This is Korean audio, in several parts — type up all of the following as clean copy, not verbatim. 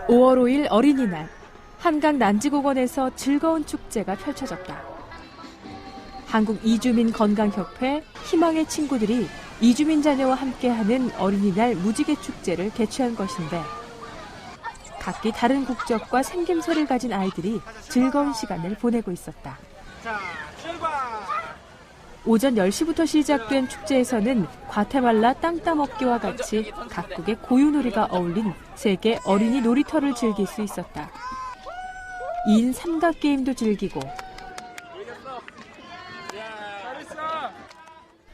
5월 5일 어린이날, 한강 난지공원에서 즐거운 축제가 펼쳐졌다. 한국 이주민 건강협회 희망의 친구들이 이주민 자녀와 함께하는 어린이날 무지개 축제를 개최한 것인데, 각기 다른 국적과 생김새를 가진 아이들이 즐거운 시간을 보내고 있었다. 자, 출발! 오전 10시부터 시작된 축제에서는 과테말라 땅 따먹기와 같이 각국의 고유놀이가 어울린 세계 어린이 놀이터를 즐길 수 있었다. 2인 삼각게임도 즐기고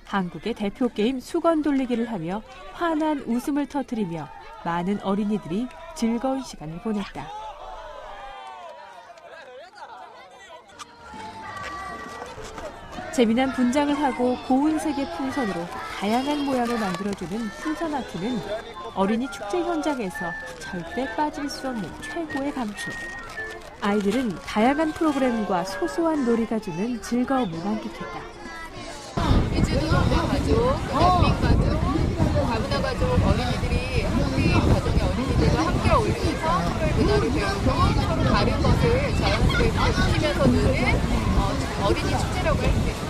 한국의 대표 게임 수건 돌리기를 하며 환한 웃음을 터뜨리며 많은 어린이들이 즐거운 시간을 보냈다. 재미난 분장을 하고 고운 색의 풍선으로 다양한 모양을 만들어주는 풍선 아트는 어린이 축제 현장에서 절대 빠질 수 없는 최고의 감초. 아이들은 다양한 프로그램과 소소한 놀이가 주는 즐거움을 만끽했다. 이주민 가족, 난민 가족, 다문화 가족 어린이들이 한국인 가정의 어린이들과 함께 어울리면서 서로의 문화를 배우고 서로 다른 것을 자연스럽게 느끼면서 노는 어린이 축제라고 할 수 있습니다.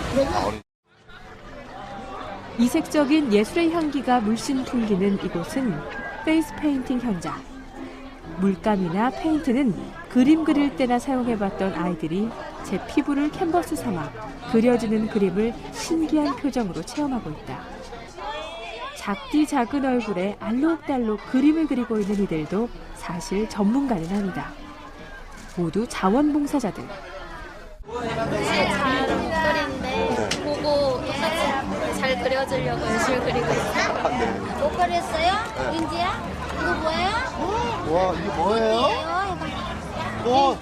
이색적인 예술의 향기가 물씬 풍기는 이곳은 페이스 페인팅 현장. 물감이나 페인트는 그림 그릴 때나 사용해봤던 아이들이 제 피부를 캔버스 삼아 그려지는 그림을 신기한 표정으로 체험하고 있다. 작디 작은 얼굴에 알록달록 그림을 그리고 있는 이들도 사실 전문가는 아니다. 모두 자원봉사자들. 사실 잘 못 그리는데 보고 똑같이 잘 그려주려고 열심히 그리고 있어요. 못 그렸어요? 윤지야? 이거 뭐예요? 와, 이게 뭐예요? 어?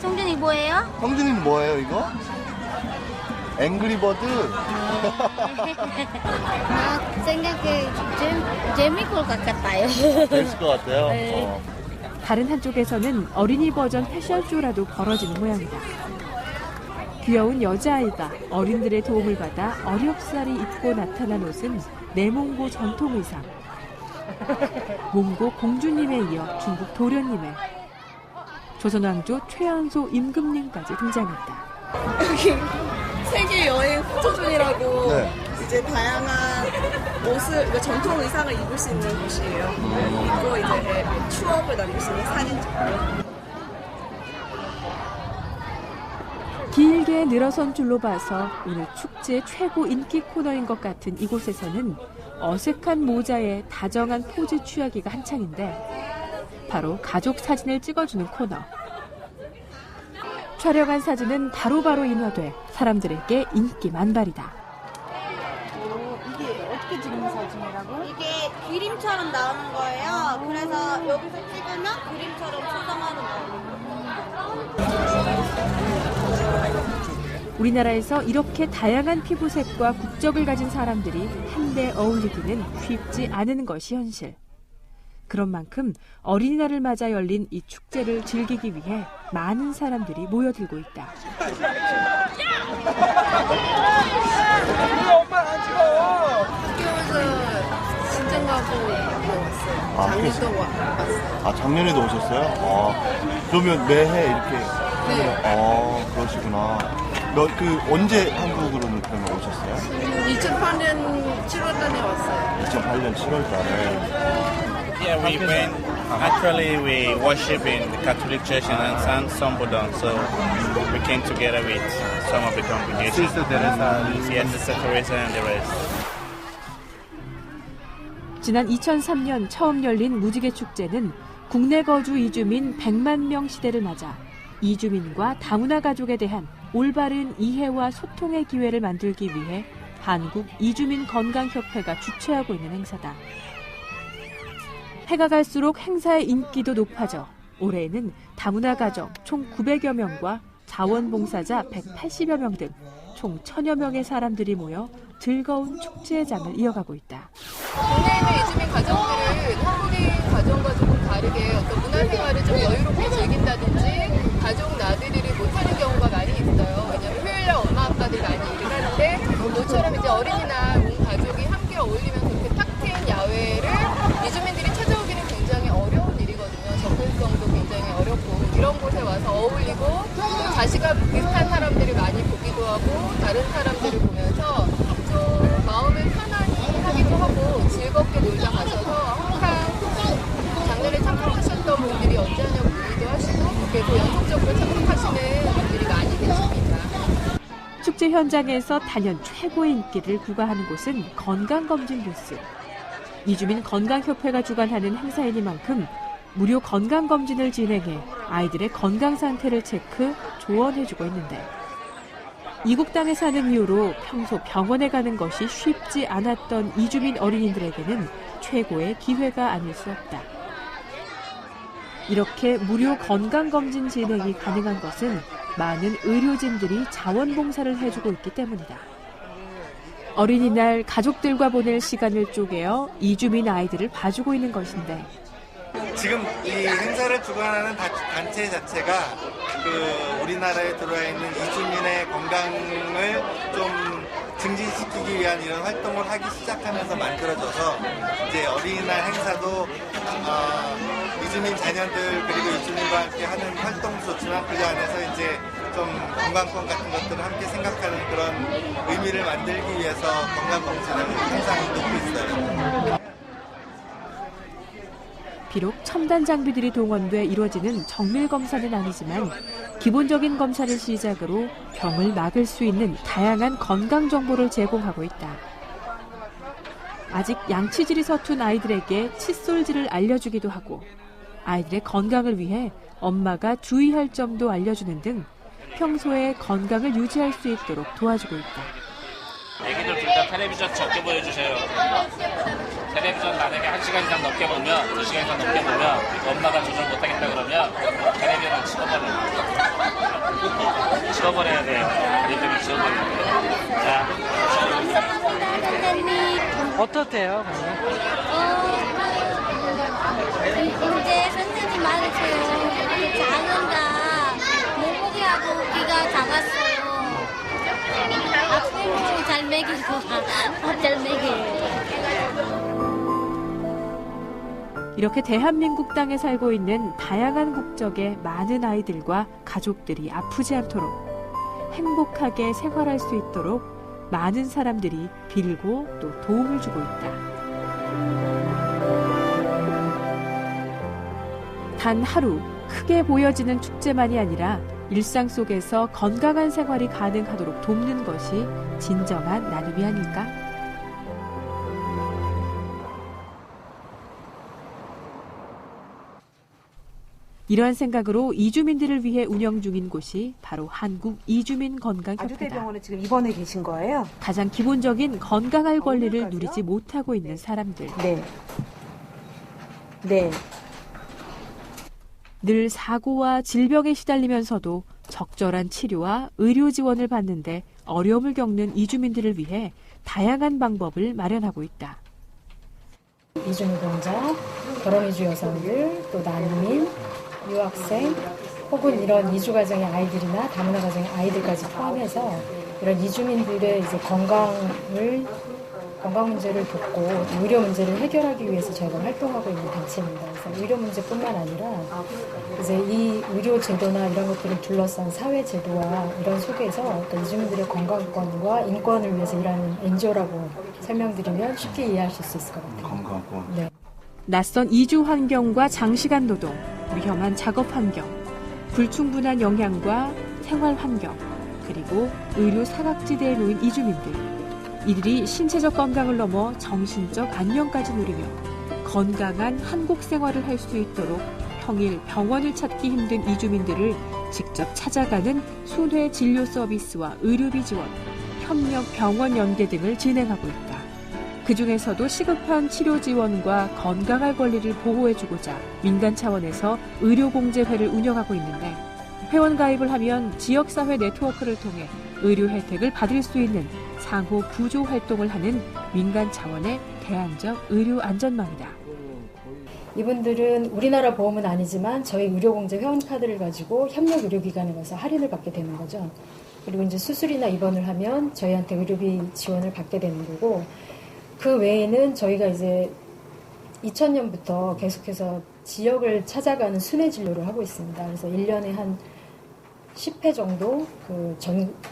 성준이 뭐예요? 성준이는 뭐예요, 이거? 앵그리버드? 나 생각해 재미있을 것 같아요. 재밌을 것 같아요. 네. 다른 한쪽에서는 어린이 버전 패션쇼라도 벌어지는 모양이다. 귀여운 여자아이가 어린들의 도움을 받아 어렵사리 입고 나타난 옷은 내몽고 전통 의상. 몽고 공주님에 이어 중국 도련님에 조선왕조 최연소 임금님까지 등장했다. 여기 세계 여행 포토존이라고 네. 이제 다양한 옷을, 전통 의상을 입을 수 있는 곳이에요. 입고 이제 추억을 남길 수 있는 사진 찍고. 길게 늘어선 줄로 봐서 오늘 축제 최고 인기 코너인 것 같은 이곳에서는 어색한 모자에 다정한 포즈 취하기가 한창인데 바로 가족 사진을 찍어주는 코너. 촬영한 사진은 바로바로 인화돼 사람들에게 인기 만발이다. 이게 어떻게 찍는 사진이라고? 이게 그림처럼 나오는 거예요. 그래서 여기서 찍으면 그림처럼 초정하는 거예요. 우리나라에서 이렇게 다양한 피부색과 국적을 가진 사람들이 한데 어울리기는 쉽지 않은 것이 현실. 그런 만큼 어린이날을 맞아 열린 이 축제를 즐기기 위해 많은 사람들이 모여들고 있다. 학교에서 친정 가고 왔어요. 작년도 왔어요. 작년에도 오셨어요? 그러면 매해 이렇게? 네. 그러시구나. 언제 한국으로 그러면 오셨어요? 2008년 7월달에 왔어요. 2008년 7월달에. Yeah, we worship in the Catholic Church in Ansan, Sombodon, so we came together with some of the congregation. Sister Teresa. Yes, Sister Teresa and the rest. 지난 2003년 처음 열린 무지개 축제는 국내 거주 이주민 100만 명 시대를 맞아 이주민과 다문화 가족에 대한 올바른 이해와 소통의 기회를 만들기 위해 한국 이주민 건강협회가 주최하고 있는 행사다. 해가 갈수록 행사의 인기도 높아져 올해에는 다문화 가정 총 900여 명과 자원봉사자 180여 명 등 총 1000여 명의 사람들이 모여 즐거운 축제의 장을 이어가고 있다. 국내에 있는 이주민 가정들은 한국인 가정과 조금 다르게 어떤 문화생활을 좀 여유롭게 즐긴다든지 가족 나들이를 못하는 경우가 많이 있어요. 왜냐하면 휴일날 엄마 아빠들 많이 일을 하는데 모처럼 이제 어린이날 온 가족이 함께 어울리면서 이렇게 탁 트인 야외를 이주민들이 찾아오기는 굉장히 어려운 일이거든요. 접근성 자식과 비슷한 사람들이 많이 보기도 하고 다른 사람들을 보면서 좀 마음을 편안히 하기도 하고 즐겁게 놀다 가셔서 항상 장례를 참석하셨던 분들이 언제 하냐고 문의도 하시고 그래서 연속적으로 참석하시는 분들이 많이 계십니다. 축제 현장에서 단연 최고의 인기를 구가하는 곳은 건강검진 부스. 이주민 건강협회가 주관하는 행사이니만큼 무료 건강검진을 진행해 아이들의 건강 상태를 체크, 조언해주고 있는데 이국 땅에 사는 이유로 평소 병원에 가는 것이 쉽지 않았던 이주민 어린이들에게는 최고의 기회가 아닐 수 없다. 이렇게 무료 건강검진 진행이 가능한 것은 많은 의료진들이 자원봉사를 해주고 있기 때문이다. 어린이날 가족들과 보낼 시간을 쪼개어 이주민 아이들을 봐주고 있는 것인데 지금 이 행사를 주관하는 단체 자체가 우리나라에 들어와 있는 이주민의 건강을 좀 증진시키기 위한 이런 활동을 하기 시작하면서 만들어져서 이제 어린이날 행사도 이주민 자녀들 그리고 이주민과 함께 하는 활동도 좋지만 그 안에서 이제 좀 건강권 같은 것들을 함께 생각하는 그런 의미를 만들기 위해서 건강검진을 항상 놓고 있어요. 비록 첨단 장비들이 동원돼 이루어지는 정밀 검사는 아니지만 기본적인 검사를 시작으로 병을 막을 수 있는 다양한 건강 정보를 제공하고 있다. 아직 양치질이 서툰 아이들에게 칫솔질을 알려주기도 하고 아이들의 건강을 위해 엄마가 주의할 점도 알려주는 등 평소에 건강을 유지할 수 있도록 도와주고 있다. 애기들 둘 다 텔레비전 적게 보여주세요. 텔레비전 만약에 1시간 이상 넘게 보면, 2시간 이상 넘게 보면 엄마가 조절 못하겠다 그러면 텔레비전을 지워버려야 돼요. 텔레비전을 지워버려야 돼요. 자. 감사합니다, 선생님. 어떻대요? 이제 선생님 말해줘요. 작은가 몸무게하고 귀가 작았어요. 앞으로 잘 먹이고 밥 잘 먹여요. 이렇게 대한민국 땅에 살고 있는 다양한 국적의 많은 아이들과 가족들이 아프지 않도록 행복하게 생활할 수 있도록 많은 사람들이 빌고 또 도움을 주고 있다. 단 하루 크게 보여지는 축제만이 아니라 일상 속에서 건강한 생활이 가능하도록 돕는 것이 진정한 나눔이 아닐까? 이러한 생각으로 이주민들을 위해 운영 중인 곳이 바로 한국 이주민 건강협회다. 아주대병원에 지금 입원해 계신 거예요? 가장 기본적인 건강할 권리를 누리지 못하고 있는 사람들. 네. 늘 사고와 질병에 시달리면서도 적절한 치료와 의료 지원을 받는데 어려움을 겪는 이주민들을 위해 다양한 방법을 마련하고 있다. 이주민공자, 결혼이주 여성들, 또 난민, 유학생, 혹은 이런 이주가정의 아이들이나 다문화 가정의 아이들까지 포함해서 이런 이주민들의 이제 건강 문제를 돕고 의료 문제를 해결하기 위해서 저희가 활동하고 있는 단체입니다. 그래서 의료 문제뿐만 아니라 이제 이 의료 제도나 이런 것들을 둘러싼 사회 제도와 이런 속에서 이주민들의 건강권과 인권을 위해서 일하는 NGO라고 설명드리면 쉽게 이해하실 수 있을 것 같아요. 건강권. 네. 낯선 이주 환경과 장시간 노동, 위험한 작업 환경, 불충분한 영양과 생활 환경, 그리고 의료 사각지대에 놓인 이주민들. 이들이 신체적 건강을 넘어 정신적 안녕까지 누리며 건강한 한국 생활을 할 수 있도록 평일 병원을 찾기 힘든 이주민들을 직접 찾아가는 순회 진료 서비스와 의료비 지원, 협력 병원 연계 등을 진행하고 있다. 그중에서도 시급한 치료 지원과 건강할 권리를 보호해주고자 민간 차원에서 의료공제회를 운영하고 있는데 회원 가입을 하면 지역사회 네트워크를 통해 의료 혜택을 받을 수 있는 상호 구조 활동을 하는 민간 차원의 대안적 의료 안전망이다. 이분들은 우리나라 보험은 아니지만 저희 의료공제 회원카드를 가지고 협력 의료기관에 가서 할인을 받게 되는 거죠. 그리고 이제 수술이나 입원을 하면 저희한테 의료비 지원을 받게 되는 거고, 그 외에는 저희가 이제 2000년부터 계속해서 지역을 찾아가는 순회 진료를 하고 있습니다. 그래서 1년에 한 10회 정도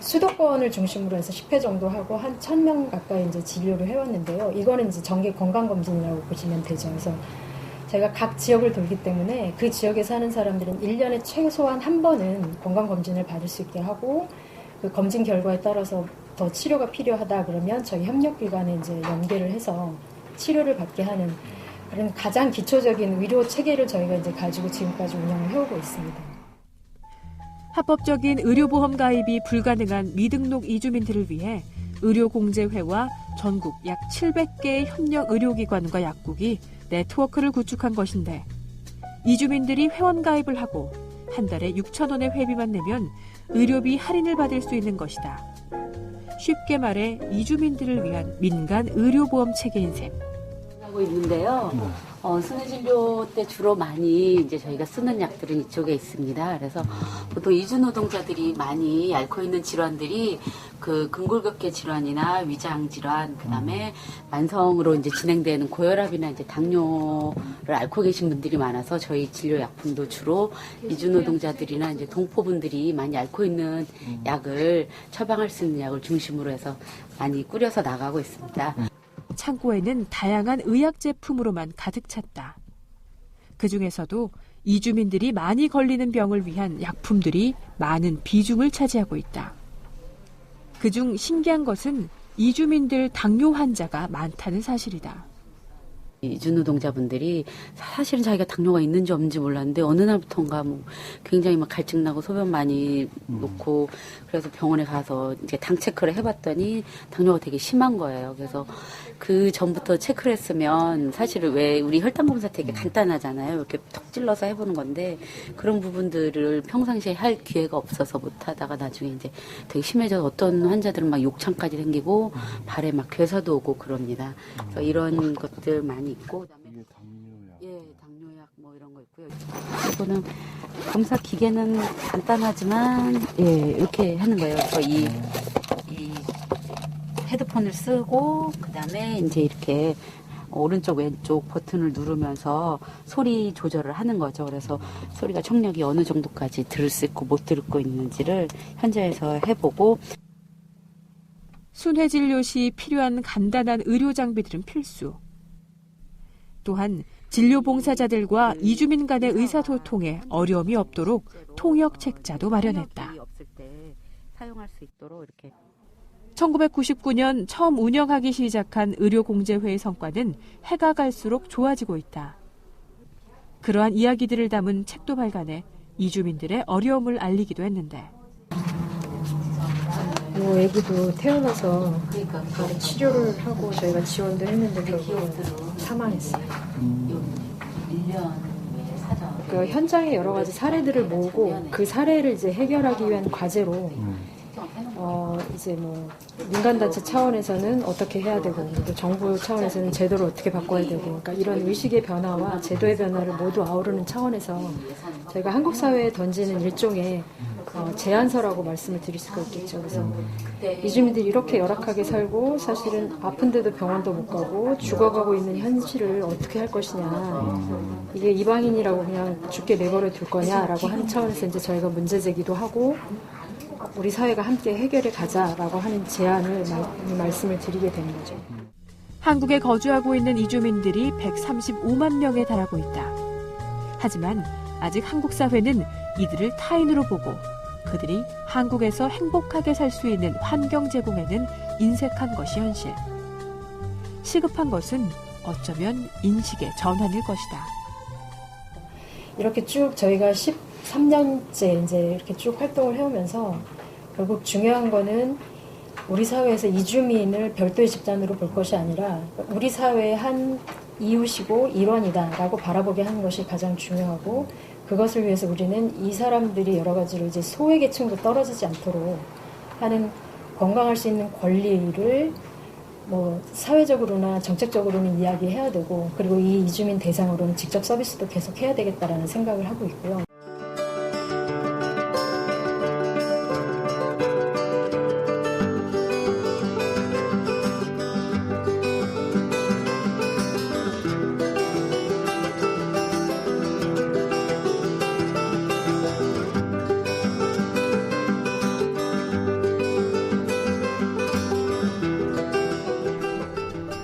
수도권을 중심으로 해서 10회 정도 하고 한 1,000명 가까이 이제 진료를 해왔는데요. 이거는 이제 정기 건강검진이라고 보시면 되죠. 그래서 저희가 각 지역을 돌기 때문에 그 지역에 사는 사람들은 1년에 최소한 한 번은 건강검진을 받을 수 있게 하고 그 검진 결과에 따라서 더 치료가 필요하다 그러면 저희 협력기관에 이제 연계를 해서 치료를 받게 하는 그런 가장 기초적인 의료 체계를 저희가 이제 가지고 지금까지 운영을 해오고 있습니다. 합법적인 의료보험 가입이 불가능한 미등록 이주민들을 위해 의료공제회와 전국 약 700개의 협력 의료기관과 약국이 네트워크를 구축한 것인데 이주민들이 회원 가입을 하고 한 달에 6,000원의 회비만 내면 의료비 할인을 받을 수 있는 것이다. 쉽게 말해 이주민들을 위한 민간 의료보험 체계인 셈. 하고 있는데요. 순회진료 때 주로 많이 이제 저희가 쓰는 약들은 이쪽에 있습니다. 그래서 보통 이주 노동자들이 많이 앓고 있는 질환들이 그 근골격계 질환이나 위장 질환, 그다음에 만성으로 이제 진행되는 고혈압이나 이제 당뇨를 앓고 계신 분들이 많아서 저희 진료 약품도 주로 이주 노동자들이나 이제 동포분들이 많이 앓고 있는 약을 처방할 수 있는 약을 중심으로 해서 많이 꾸려서 나가고 있습니다. 창고에는 다양한 의약 제품으로만 가득 찼다. 그 중에서도 이주민들이 많이 걸리는 병을 위한 약품들이 많은 비중을 차지하고 있다. 그중 신기한 것은 이주민들 당뇨 환자가 많다는 사실이다. 이주 노동자분들이 사실은 자기가 당뇨가 있는지 없는지 몰랐는데 어느 날부터인가 뭐 굉장히 막 갈증나고 소변 많이 놓고 그래서 병원에 가서 이제 당 체크를 해봤더니 당뇨가 되게 심한 거예요. 그래서 그 전부터 체크를 했으면 사실은 왜 우리 혈당 검사 되게 간단하잖아요. 이렇게 턱 찔러서 해보는 건데 그런 부분들을 평상시에 할 기회가 없어서 못하다가 나중에 이제 되게 심해져서 어떤 환자들은 막 욕창까지 생기고 발에 막 괴사도 오고 그럽니다. 그래서 이런 것들 많이 있고 그다음에 당뇨약 뭐 이런 거 있고요. 이거는 검사 기계는 간단하지만 이렇게 하는 거예요. 그래서 이 헤드폰을 쓰고 그다음에 이제 이렇게 오른쪽 왼쪽 버튼을 누르면서 소리 조절을 하는 거죠. 그래서 소리가 청력이 어느 정도까지 들을 수 있고 못 듣고 있는지를 현장에서 해보고. 순회진료 시 필요한 간단한 의료 장비들은 필수. 또한 진료 봉사자들과 이주민 간의 의사소통에 어려움이 없도록 통역 책자도 마련했다. 1999년 처음 운영하기 시작한 의료공제회의 성과는 해가 갈수록 좋아지고 있다. 그러한 이야기들을 담은 책도 발간해 이주민들의 어려움을 알리기도 했는데. 애기도 태어나서 바로 치료를 하고 저희가 지원도 했는데 결국 사망했어요. 그 현장에 여러 가지 사례들을 모으고 그 사례를 이제 해결하기 위한 과제로 이제 뭐 민간단체 차원에서는 어떻게 해야 되고 또 정부 차원에서는 제도를 어떻게 바꿔야 되고 그러니까 이런 의식의 변화와 제도의 변화를 모두 아우르는 차원에서 저희가 한국 사회에 던지는 일종의 제안서라고 말씀을 드릴 수가 있겠죠. 그래서 이주민들이 이렇게 열악하게 살고 사실은 아픈데도 병원도 못 가고 죽어가고 있는 현실을 어떻게 할 것이냐, 이게 이방인이라고 그냥 죽게 내버려 둘 거냐라고 하는 차원에서 이제 저희가 문제 제기도 하고 우리 사회가 함께 해결해 가자라고 하는 제안을 말씀을 드리게 되는 거죠. 한국에 거주하고 있는 이주민들이 135만 명에 달하고 있다. 하지만 아직 한국 사회는 이들을 타인으로 보고 그들이 한국에서 행복하게 살 수 있는 환경 제공에는 인색한 것이 현실. 시급한 것은 어쩌면 인식의 전환일 것이다. 이렇게 쭉 저희가 13년째 이제 이렇게 쭉 활동을 해오면서 결국 중요한 거는 우리 사회에서 이주민을 별도의 집단으로 볼 것이 아니라 우리 사회의 한 이웃이고 일원이다라고 바라보게 하는 것이 가장 중요하고 그것을 위해서 우리는 이 사람들이 여러 가지로 이제 소외계층도 떨어지지 않도록 하는 건강할 수 있는 권리를 뭐 사회적으로나 정책적으로는 이야기해야 되고 그리고 이 이주민 대상으로는 직접 서비스도 계속 해야 되겠다라는 생각을 하고 있고요.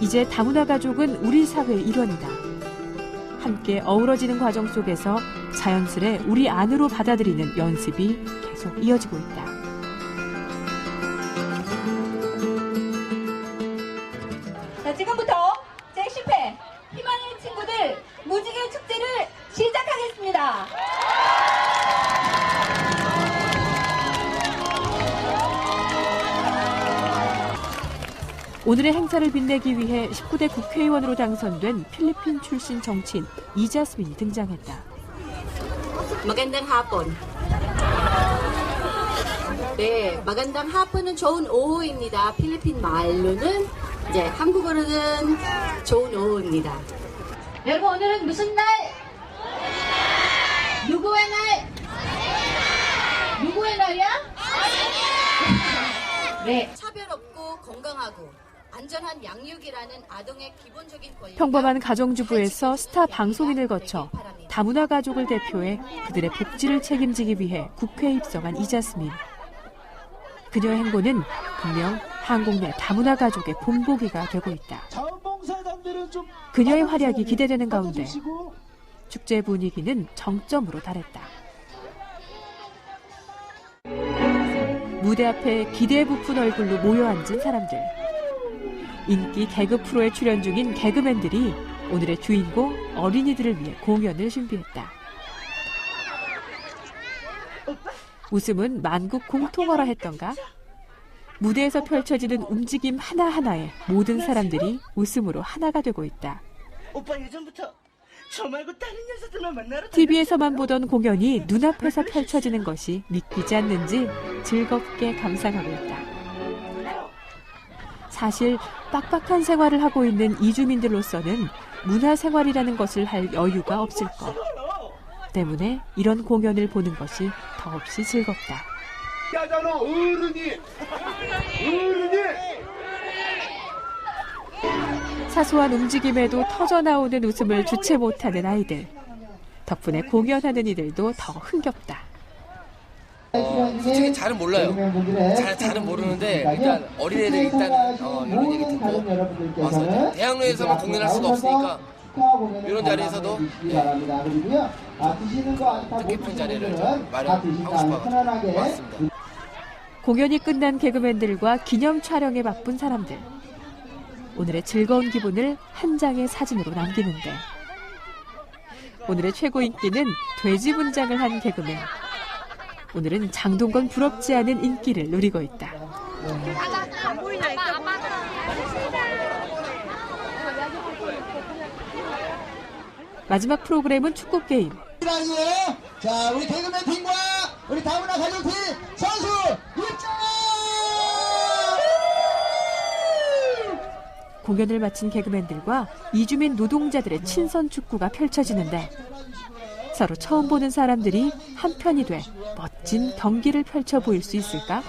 이제 다문화 가족은 우리 사회의 일원이다. 함께 어우러지는 과정 속에서 자연스레 우리 안으로 받아들이는 연습이 계속 이어지고 있다. 자, 지금부터 제10회 희망의 친구들 무지개 축제를 시작하겠습니다. 오늘의 행사를 빛내기 위해 19대 국회의원으로 당선된 필리핀 출신 정치인 이자스민이 등장했다. Magandang hapon. 네, magandang hapon은 좋은 오후입니다. 필리핀 말로는 이제 한국어로는 좋은 오후입니다. 여러분, 오늘은 무슨 날? 누구의 날? 누구의 날이야? 네. 차별 없고 건강하고 안전한 양육이라는 아동의 기본적인 권리. 평범한 가정주부에서 스타 방송인을 거쳐 다문화 가족을 대표해 그들의 복지를 책임지기 위해 국회에 입성한 이자스민. 그녀의 행보는 분명 한국 내 다문화 가족의 본보기가 되고 있다. 그녀의 활약이 기대되는 가운데 축제 분위기는 정점으로 달했다. 무대 앞에 기대에 부푼 얼굴로 모여 앉은 사람들. 인기 개그 프로에 출연 중인 개그맨들이 오늘의 주인공 어린이들을 위해 공연을 준비했다. 웃음은 만국 공통어라 했던가? 무대에서 펼쳐지는 움직임 하나하나에 모든 사람들이 웃음으로 하나가 되고 있다. 오빠 예전부터 저 말고 다른 녀석들만 만나러 TV에서만 보던 공연이 눈앞에서 펼쳐지는 것이 믿기지 않는지 즐겁게 감상하고 있다. 사실 빡빡한 생활을 하고 있는 이주민들로서는 문화생활이라는 것을 할 여유가 없을 것 때문에 이런 공연을 보는 것이 더없이 즐겁다. 야잖아 어른이 사소한 움직임에도 터져나오는 웃음을 주체 못하는 아이들. 덕분에 공연하는 이들도 더 흥겹다. 솔직히 잘은 몰라요. 잘은 모르는데 일단 어린애들 이런 얘기 듣고 와서 대학로에서만 공연할 수가 없으니까 이런 자리에서도 뜻깊은 자리를 좀 마련하고 싶어서 왔습니다. 공연이 끝난 개그맨들과 기념 촬영에 바쁜 사람들. 오늘의 즐거운 기분을 한 장의 사진으로 남기는데 오늘의 최고 인기는 돼지 분장을 한 개그맨. 오늘은 장동건 부럽지 않은 인기를 누리고 있다. 마지막 프로그램은 축구 게임. 자, 우리 개그맨 팀과 우리 다문화 가족팀 선수 입장! 공연을 마친 개그맨들과 이주민 노동자들의 친선 축구가 펼쳐지는데 서로 처음 보는 사람들이 한편이 돼 멋진 경기를 펼쳐 보일 수 있을까?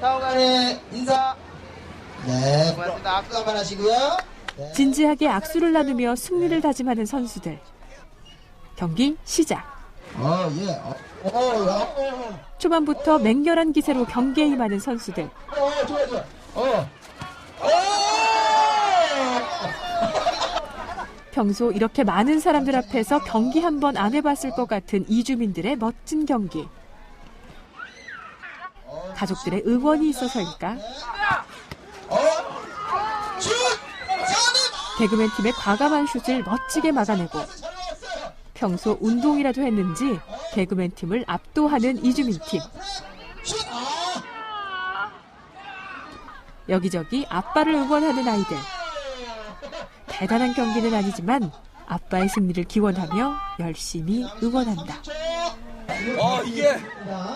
다음간에 인사. 네, 고맙습니다. 악수 한번 하시고요. 네. 진지하게 악수를 나누며 승리를 다짐하는 선수들. 경기 시작. 예. 초반부터 맹렬한 기세로 경기에 임하는 선수들. 좋아. 평소 이렇게 많은 사람들 앞에서 경기 한 번 안 해봤을 것 같은 이주민들의 멋진 경기. 가족들의 응원이 있어서일까? 개그맨 팀의 과감한 슛을 멋지게 막아내고 평소 운동이라도 했는지 개그맨 팀을 압도하는 이주민 팀. 여기저기 아빠를 응원하는 아이들. 대단한 경기는 아니지만 아빠의 승리를 기원하며 열심히 응원한다. 이게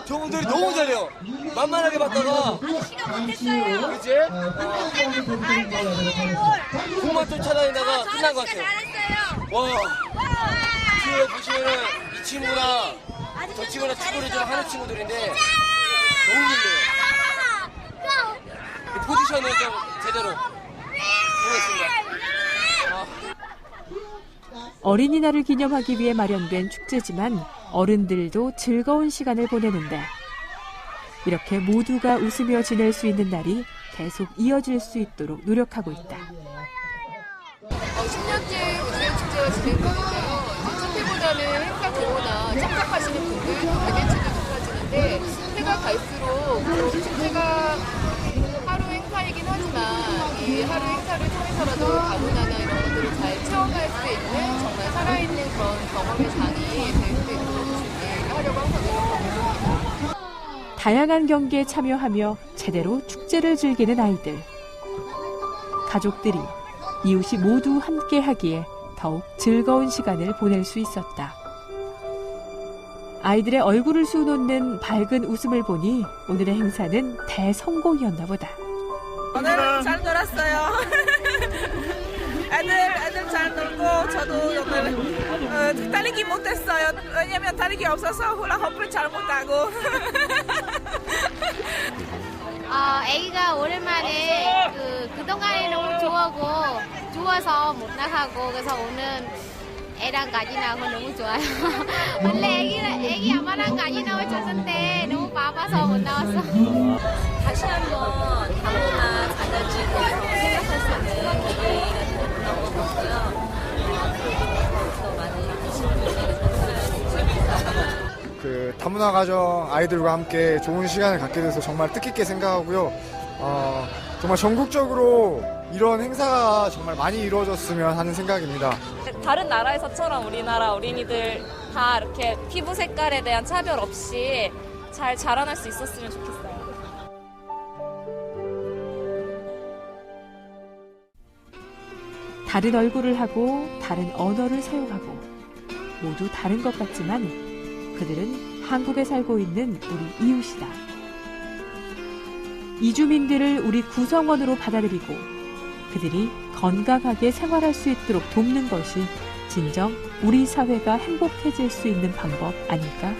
저분들이 너무 잘해요. 만만하게 봤다가 그치? 공만 쫓아다니다가 끝난 것 같아요. 뒤에 보시면은 이 친구나 저 친구나 축구를 좀 하는 친구들인데 너무 힘들어요. 포지션을 좀 제대로 보겠습니다. 어린이날을 기념하기 위해 마련된 축제지만 어른들도 즐거운 시간을 보내는데 이렇게 모두가 웃으며 지낼 수 있는 날이 계속 이어질 수 있도록 노력하고 있다. 10년째 무지개 축제가 진행되는데요. 첫 해보다는 행사 규모나 참석하시는 분들도 기대치도 높아지는데 해가 갈수록 축제가 하루 행사이긴 하지만 이 하루 행사를 통해서라도 다문화나 이런 것들을 잘 체험할 수 있는 정말 살아있는 그런 경험의 장이 될 수 있도록 준비를 하려고 항상 노력하고 있습니다. 다양한 경기에 참여하며 제대로 축제를 즐기는 아이들. 가족들이 이웃이 모두 함께하기에 더욱 즐거운 시간을 보낼 수 있었다. 아이들의 얼굴을 수놓는 밝은 웃음을 보니 오늘의 행사는 대성공이었나 보다. 오늘 잘 놀았어요. 애들 잘 놀고 저도 오늘 달리기 못했어요. 왜냐면 다리기 없어서 훌라후프를 잘 못하고. 애기가 오랜만에 그동안에 너무 좋아서 못 나가고 그래서 오늘 애랑 같이 나고 너무 좋아요. 원래 애기 아마랑 같이 나와줬는데 너무 바빠서 못 나왔어. 다시 한번 다문화 자녀주에 대해서 생각할 수 있는 기회가 된다고 생각하고요. 더 많은 그 다문화 가정 아이들과 함께 좋은 시간을 갖게 돼서 정말 뜻깊게 생각하고요. 정말 전국적으로 이런 행사가 정말 많이 이루어졌으면 하는 생각입니다. 다른 나라에서처럼 우리나라 어린이들 다 이렇게 피부 색깔에 대한 차별 없이 잘 자라날 수 있었으면 좋겠어요. 다른 얼굴을 하고 다른 언어를 사용하고 모두 다른 것 같지만 그들은 한국에 살고 있는 우리 이웃이다. 이주민들을 우리 구성원으로 받아들이고 그들이 건강하게 생활할 수 있도록 돕는 것이 진정 우리 사회가 행복해질 수 있는 방법 아닐까?